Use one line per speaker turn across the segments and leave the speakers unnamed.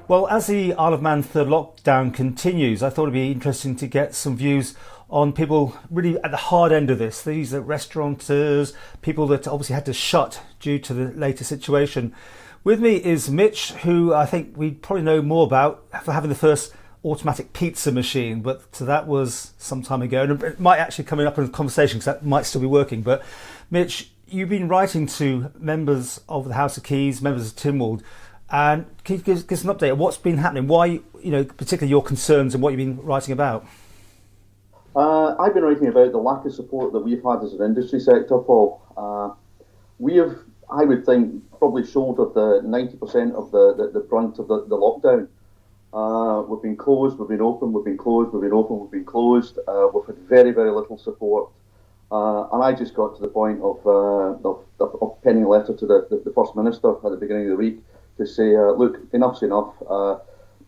Well, as the Isle of Man third lockdown continues, I thought it'd be interesting to get some views on people really at the hard end of this. These are restaurateurs, people that obviously had to shut due to the latest situation. With me is Mitch, who I think we probably know more about for having the first automatic pizza machine, but that was some time ago, and it might actually come up in a conversation because that might still be working. But Mitch, you've been writing to members of the House of Keys, members of Tynwald, and can you give us an update on what's been happening? Why, particularly your concerns and what you've been writing about?
I've been writing about the lack of support that we've had as an industry sector, Paul. We have, I would think, probably shouldered the 90% of the brunt of the lockdown. We've been closed, we've been open, we've been closed, we've been open, we've been closed. We've had very, very little support. And I just got to the point of penning a letter to the First Minister at the beginning of the week to say, look, enough's enough.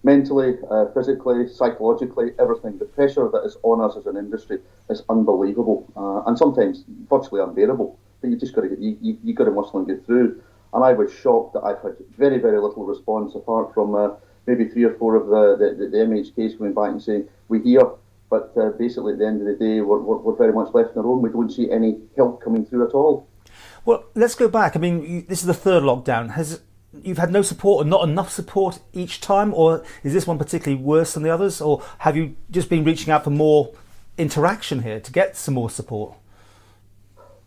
Mentally, physically, psychologically, everything. The pressure that is on us as an industry is unbelievable, and sometimes virtually unbearable. But you just got to you got to muscle and get through. And I was shocked that I've had very, very little response apart from maybe 3 or 4 of the MHKs coming back and saying we hear, but basically at the end of the day we're very much left on our own. We don't see any help coming through at all.
Well, let's go back. I mean, this is the third lockdown. You've had no support or not enough support each time, or is this one particularly worse than the others, or have you just been reaching out for more interaction here to get some more support?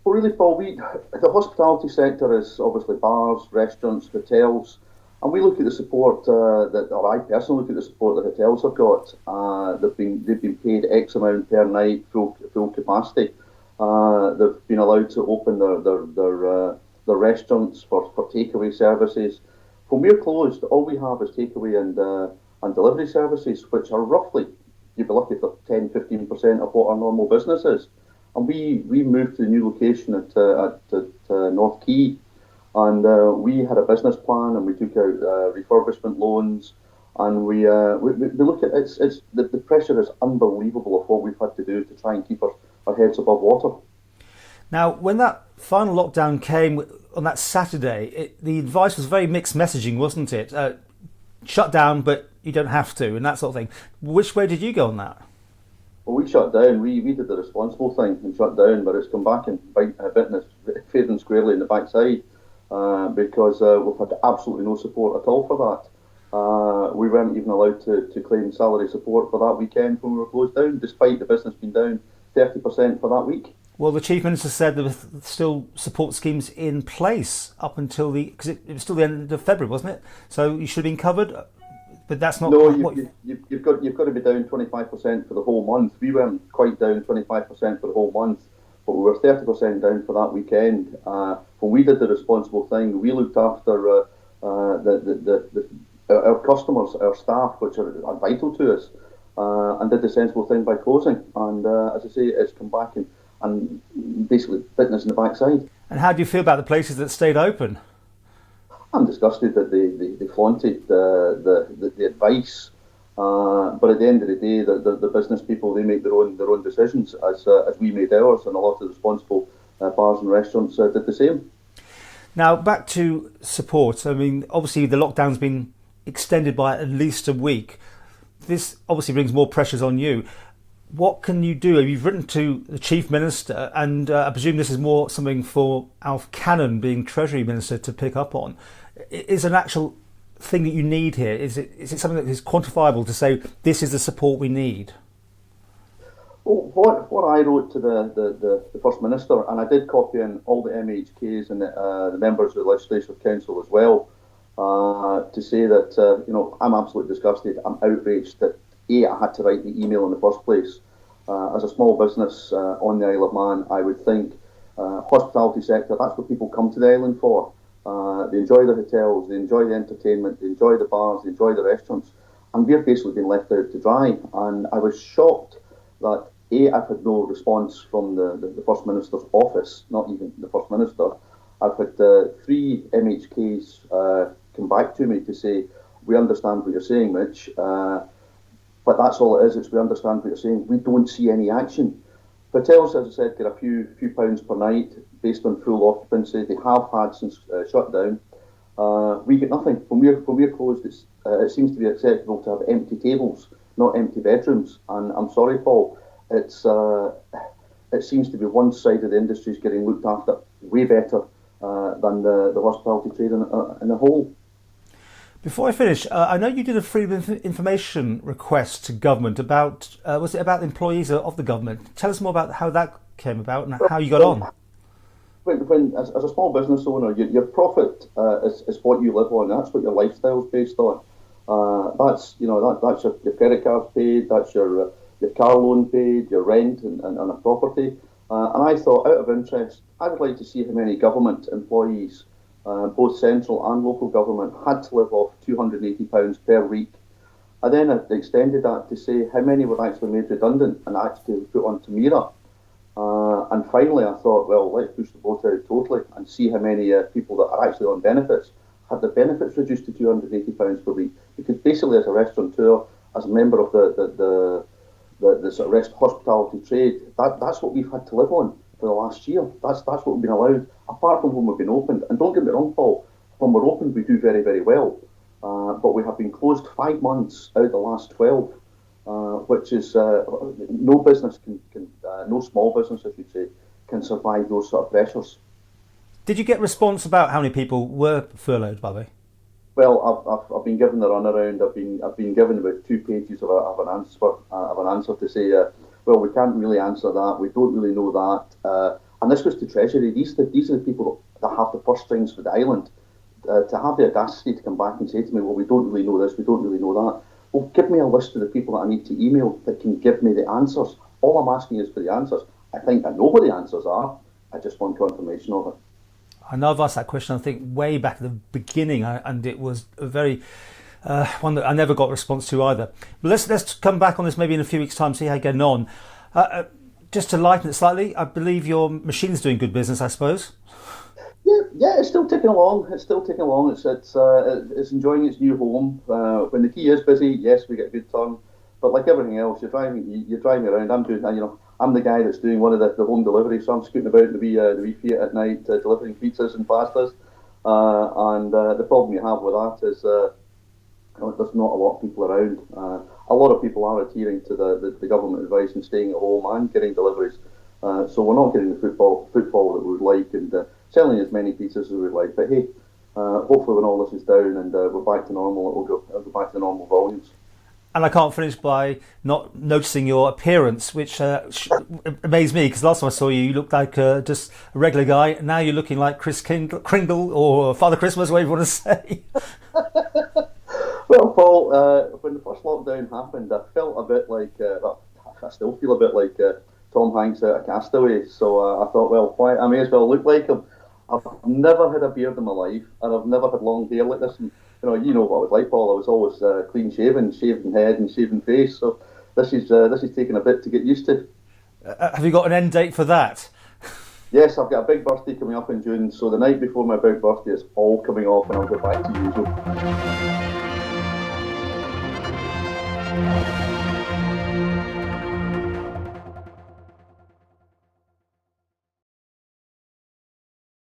Well, really, Paul, the hospitality sector is obviously bars, restaurants, hotels, and we look at the support or I personally look at the support that hotels have got. They've been paid X amount per night, full capacity. They've been allowed to open their restaurants for takeaway services. When we're closed, all we have is takeaway and delivery services, which are roughly, you'd be lucky for 10-15% of what our normal business is. And we moved to the new location at North Quay, and we had a business plan, and we took out refurbishment loans, and we look at it's the pressure is unbelievable of what we've had to do to try and keep our heads above water.
Now, when that final lockdown came on that Saturday, the advice was very mixed messaging, wasn't it? Shut down, but you don't have to, and that sort of thing. Which way did you go on that?
Well, we shut down. We did the responsible thing and shut down, but it's come back and bitten us fair and squarely in the backside because we've had absolutely no support at all for that. We weren't even allowed to claim salary support for that weekend when we were closed down, despite the business being down 30% for that week.
Well, the Chief Minister said there were still support schemes in place up until because it was still the end of February, wasn't it? So you should have been covered, but that's not.
No, you've got to be down 25% for the whole month. We weren't quite down 25% for the whole month, but we were 30% down for that weekend. When we did the responsible thing, we looked after our customers, our staff, which are vital to us, and did the sensible thing by closing. And as I say, it's come back and basically bitten us in the backside.
And how do you feel about the places that stayed open?
I'm disgusted that they flaunted the advice, but at the end of the day, the business people, they make their own decisions as we made ours, and a lot of the responsible bars and restaurants did the same.
Now back to support. I mean, obviously the lockdown's been extended by at least a week. This obviously brings more pressures on you. What can you do? You've written to the Chief Minister, and I presume this is more something for Alf Cannon, being Treasury Minister, to pick up on. Is an actual thing that you need here? Is it something that is quantifiable to say this is the support we need?
Well, what I wrote to the First Minister, and I did copy in all the MHKs and the members of the Legislative Council as well, to say that I'm absolutely disgusted. I'm outraged that I had to write the email in the first place. As a small business on the Isle of Man, I would think hospitality sector, that's what people come to the island for. They enjoy the hotels, they enjoy the entertainment, they enjoy the bars, they enjoy the restaurants, and we're basically being left out to dry. And I was shocked that I've had no response from the First Minister's office, not even the First Minister. I've had 3 MHKs come back to me to say, we understand what you're saying, Mitch, but that's all it is. It's we understand what you're saying. We don't see any action. Hotels, as I said, get a few pounds per night based on full occupancy. They have had since shutdown. We get nothing. When we're closed, it seems to be acceptable to have empty tables, not empty bedrooms. And I'm sorry, Paul, it seems to be one side of the industry is getting looked after way better than the hospitality trade in a whole.
Before I finish, I know you did a freedom of information request to government about, was it about employees of the government? Tell us more about how that came about and how you got on.
As a small business owner, your profit is what you live on. That's what your lifestyle is based on. That's your credit cards paid. That's your car loan paid, your rent and a property. And I thought, out of interest, I would like to see how many government employees, both central and local government, had to live off £280 per week. I then extended that to say how many were actually made redundant and actually put onto Mira. And finally, I thought, well, let's push the boat out totally and see how many people that are actually on benefits had their benefits reduced to £280 per week. Because basically, as a restaurateur, as a member of the sort of hospitality trade, that's what we've had to live on for the last year. That's what we've been allowed, apart from when we've been opened. And don't get me wrong, Paul, when we're opened, we do very, very well. But we have been closed 5 months out of the last 12. Which is no business no small business, I should say, can survive those sort of pressures.
Did you get response about how many people were furloughed, by the way?
Well, I've been given the runaround. I've been given about 2 pages of an answer to say, well, we can't really answer that. We don't really know that. And this was to Treasury. These are the people that have the purse strings for the island. To have the audacity to come back and say to me, well, we don't really know this, we don't really know that. Well, give me a list of the people that I need to email that can give me the answers. All I'm asking is for the answers. I think I know what the answers are. I just want confirmation of it.
I know I've asked that question, I think, way back at the beginning, and it was a very one that I never got a response to either. But let's come back on this maybe in a few weeks' time, see how you're getting on. Just to lighten it slightly, I believe your machine's doing good business, I suppose.
Yeah, it's still ticking along. It's enjoying its new home. When the key is busy, yes, we get a good turn. But like everything else, you're driving around. I'm the guy that's doing one of the home deliveries, so I'm scooting about the wee Fiat at night, delivering pizzas and pastas. And the problem you have with that is there's not a lot of people around. A lot of people are adhering to the government advice and staying at home and getting deliveries. So we're not getting the footfall that we would like, and selling as many pizzas as we would like. But hey, hopefully when all this is down and we're back to normal, it'll go back to normal volumes.
And I can't finish by not noticing your appearance, which amazed me, because last time I saw you, you looked like just a regular guy. And now you're looking like Kris Kringle or Father Christmas, whatever you want to say.
Well, Paul, when the first lockdown happened, I felt a bit like, I still feel a bit like Tom Hanks out of Castaway. So I thought, well, why? I may as well look like him. I've never had a beard in my life, and I've never had long hair like this. And, you know what I was like, Paul. I was always clean shaven, shaving head and shaving face. So this is taking a bit to get used to.
Have you got an end date for that?
Yes, I've got a big birthday coming up in June. So the night before my big birthday, it's all coming off, and I'll go back to usual.